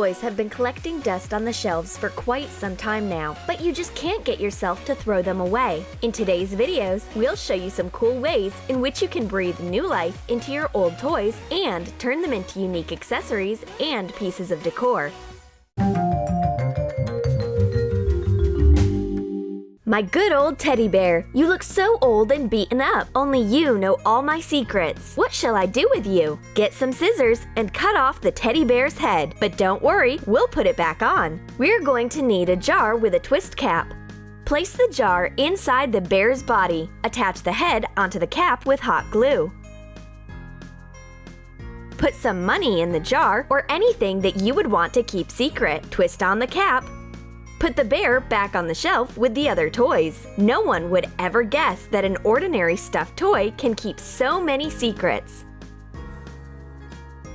toys have been collecting dust on the shelves for quite some time now, but you just can't get yourself to throw them away. In today's videos, we'll show you some cool ways in which you can breathe new life into your old toys and turn them into unique accessories and pieces of decor. My good old teddy bear, you look so old and beaten up. Only you know all my secrets. What shall I do with you? Get some scissors and cut off the teddy bear's head. But don't worry, we'll put it back on. We're going to need a jar with a twist cap. Place the jar inside the bear's body. Attach the head onto the cap with hot glue. Put some money in the jar or anything that you would want to keep secret. Twist on the cap. Put the bear back on the shelf with the other toys. No one would ever guess that an ordinary stuffed toy can keep so many secrets.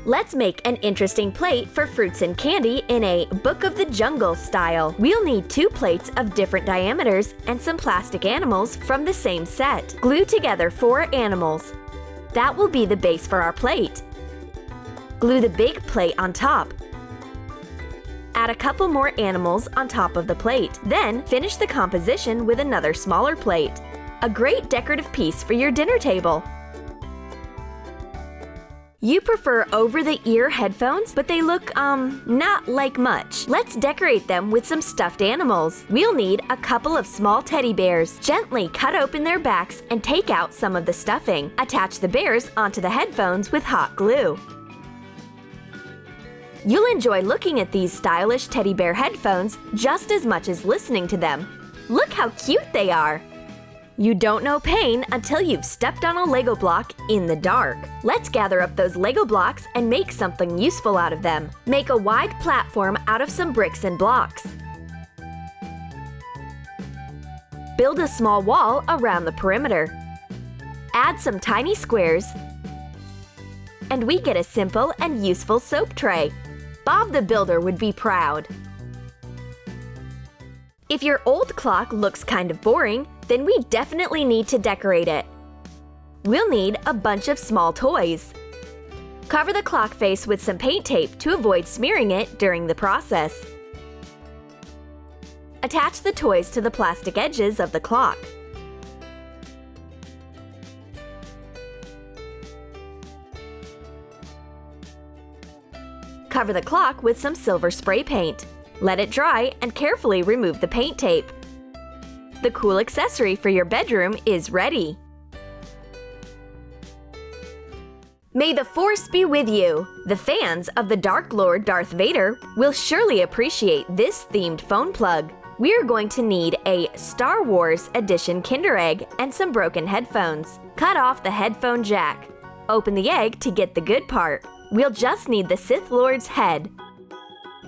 Let's make an interesting plate for fruits and candy in a Book of the Jungle style. We'll need 2 plates of different diameters and some plastic animals from the same set. Glue together 4 animals. That will be the base for our plate. Glue the big plate on top. Add a couple more animals on top of the plate. Then finish the composition with another smaller plate. A great decorative piece for your dinner table. You prefer over-the-ear headphones, but they look, not like much. Let's decorate them with some stuffed animals. We'll need a couple of small teddy bears. Gently cut open their backs and take out some of the stuffing. Attach the bears onto the headphones with hot glue. You'll enjoy looking at these stylish teddy bear headphones just as much as listening to them. Look how cute they are! You don't know pain until you've stepped on a Lego block in the dark. Let's gather up those Lego blocks and make something useful out of them. Make a wide platform out of some bricks and blocks. Build a small wall around the perimeter. Add some tiny squares, and we get a simple and useful soap tray. Bob the Builder would be proud. If your old clock looks kind of boring, then we definitely need to decorate it. We'll need a bunch of small toys. Cover the clock face with some paint tape to avoid smearing it during the process. Attach the toys to the plastic edges of the clock. Cover the clock with some silver spray paint. Let it dry and carefully remove the paint tape. The cool accessory for your bedroom is ready. May the Force be with you! The fans of the Dark Lord Darth Vader will surely appreciate this themed phone plug. We're going to need a Star Wars Edition Kinder Egg and some broken headphones. Cut off the headphone jack. Open the egg to get the good part. We'll just need the Sith Lord's head.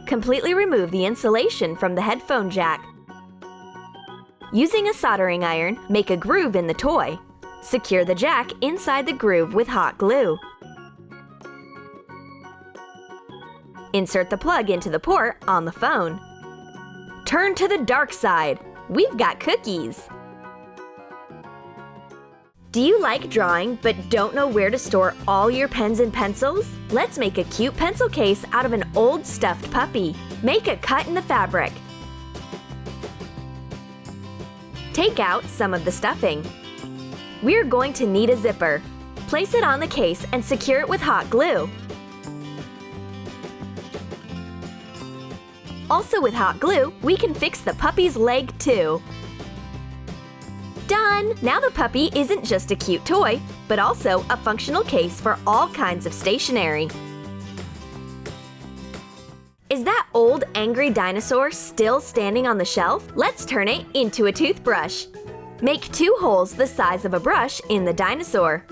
Completely remove the insulation from the headphone jack. Using a soldering iron, make a groove in the toy. Secure the jack inside the groove with hot glue. Insert the plug into the port on the phone. Turn to the dark side. We've got cookies. Do you like drawing but don't know where to store all your pens and pencils? Let's make a cute pencil case out of an old stuffed puppy. Make a cut in the fabric. Take out some of the stuffing. We're going to need a zipper. Place it on the case and secure it with hot glue. Also with hot glue, we can fix the puppy's leg too. Done! Now the puppy isn't just a cute toy, but also a functional case for all kinds of stationery. Is that old angry dinosaur still standing on the shelf? Let's turn it into a toothbrush. Make 2 holes the size of a brush in the dinosaur.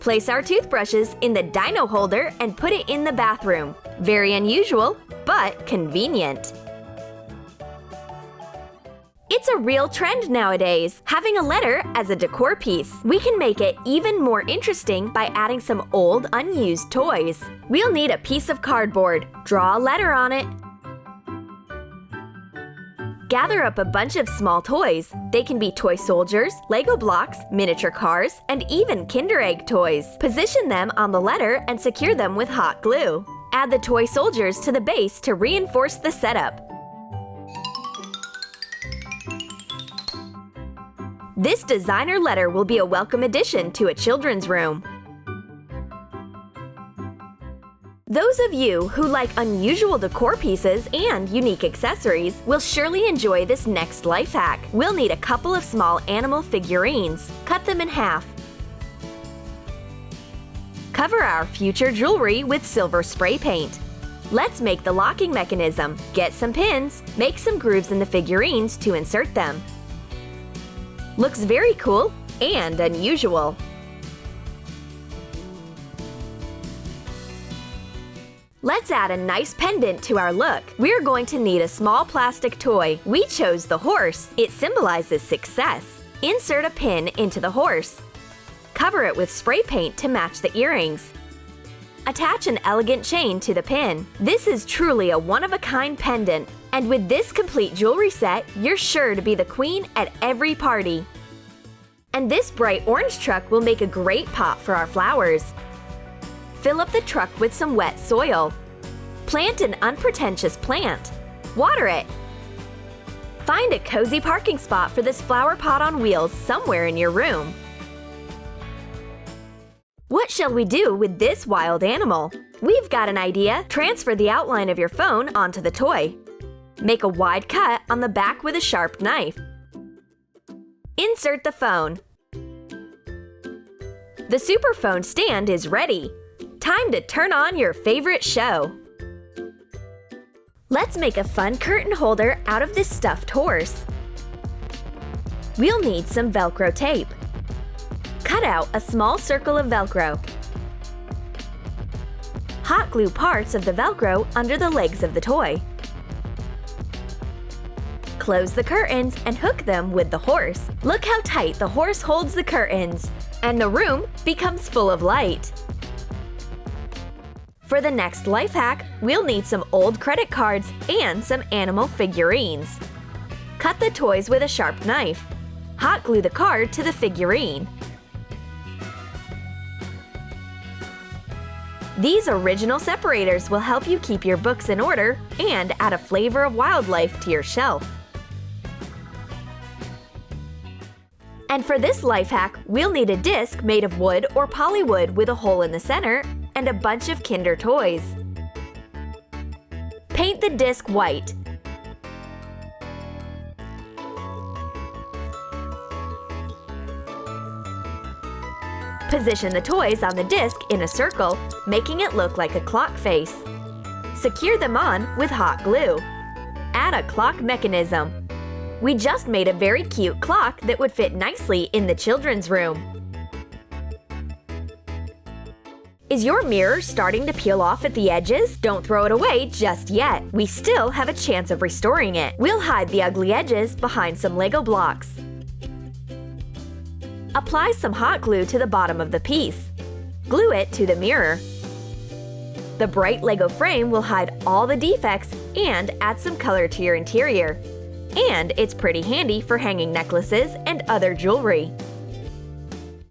Place our toothbrushes in the dino holder and put it in the bathroom. Very unusual, but convenient. It's a real trend nowadays, having a letter as a decor piece. We can make it even more interesting by adding some old, unused toys. We'll need a piece of cardboard. Draw a letter on it. Gather up a bunch of small toys. They can be toy soldiers, Lego blocks, miniature cars, and even Kinder Egg toys. Position them on the letter and secure them with hot glue. Add the toy soldiers to the base to reinforce the setup. This designer letter will be a welcome addition to a children's room. Those of you who like unusual decor pieces and unique accessories will surely enjoy this next life hack. We'll need a couple of small animal figurines. Cut them in half. Cover our future jewelry with silver spray paint. Let's make the locking mechanism. Get some pins, make some grooves in the figurines to insert them. Looks very cool and unusual. Let's add a nice pendant to our look. We're going to need a small plastic toy. We chose the horse. It symbolizes success. Insert a pin into the horse. Cover it with spray paint to match the earrings. Attach an elegant chain to the pin. This is truly a one-of-a-kind pendant. And with this complete jewelry set, you're sure to be the queen at every party. And this bright orange truck will make a great pot for our flowers. Fill up the truck with some wet soil. Plant an unpretentious plant. Water it. Find a cozy parking spot for this flower pot on wheels somewhere in your room. What shall we do with this wild animal? We've got an idea. Transfer the outline of your phone onto the toy. Make a wide cut on the back with a sharp knife. Insert the phone. The superphone stand is ready. Time to turn on your favorite show. Let's make a fun curtain holder out of this stuffed horse. We'll need some Velcro tape. Cut out a small circle of Velcro. Hot glue parts of the Velcro under the legs of the toy. Close the curtains and hook them with the horse. Look how tight the horse holds the curtains, and the room becomes full of light. For the next life hack, we'll need some old credit cards and some animal figurines. Cut the toys with a sharp knife. Hot glue the card to the figurine. These original separators will help you keep your books in order and add a flavor of wildlife to your shelf. And for this life hack, we'll need a disc made of wood or polywood with a hole in the center and a bunch of Kinder toys. Paint the disc white. Position the toys on the disc in a circle, making it look like a clock face. Secure them on with hot glue. Add a clock mechanism. We just made a very cute clock that would fit nicely in the children's room. Is your mirror starting to peel off at the edges? Don't throw it away just yet. We still have a chance of restoring it. We'll hide the ugly edges behind some Lego blocks. Apply some hot glue to the bottom of the piece. Glue it to the mirror. The bright Lego frame will hide all the defects and add some color to your interior. And it's pretty handy for hanging necklaces and other jewelry.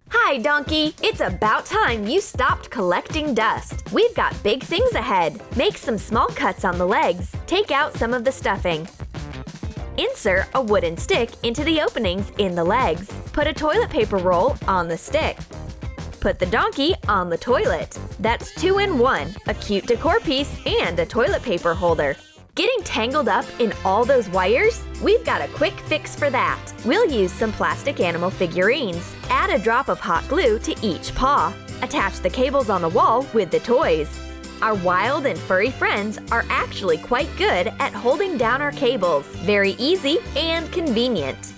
Hi, Donkey! It's about time you stopped collecting dust. We've got big things ahead. Make some small cuts on the legs. Take out some of the stuffing. Insert a wooden stick into the openings in the legs. Put a toilet paper roll on the stick. Put the donkey on the toilet. That's 2 in 1, a cute decor piece and a toilet paper holder. Getting tangled up in all those wires? We've got a quick fix for that. We'll use some plastic animal figurines. Add a drop of hot glue to each paw. Attach the cables on the wall with the toys. Our wild and furry friends are actually quite good at holding down our cables. Very easy and convenient.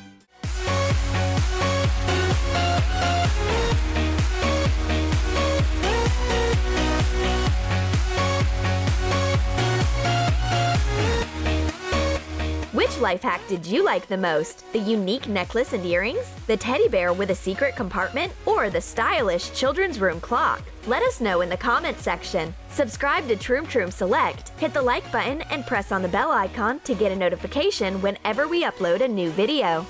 Which life hack did you like the most? The unique necklace and earrings? The teddy bear with a secret compartment? Or the stylish children's room clock? Let us know in the comments section. Subscribe to Troom Select, hit the like button and press on the bell icon to get a notification whenever we upload a new video.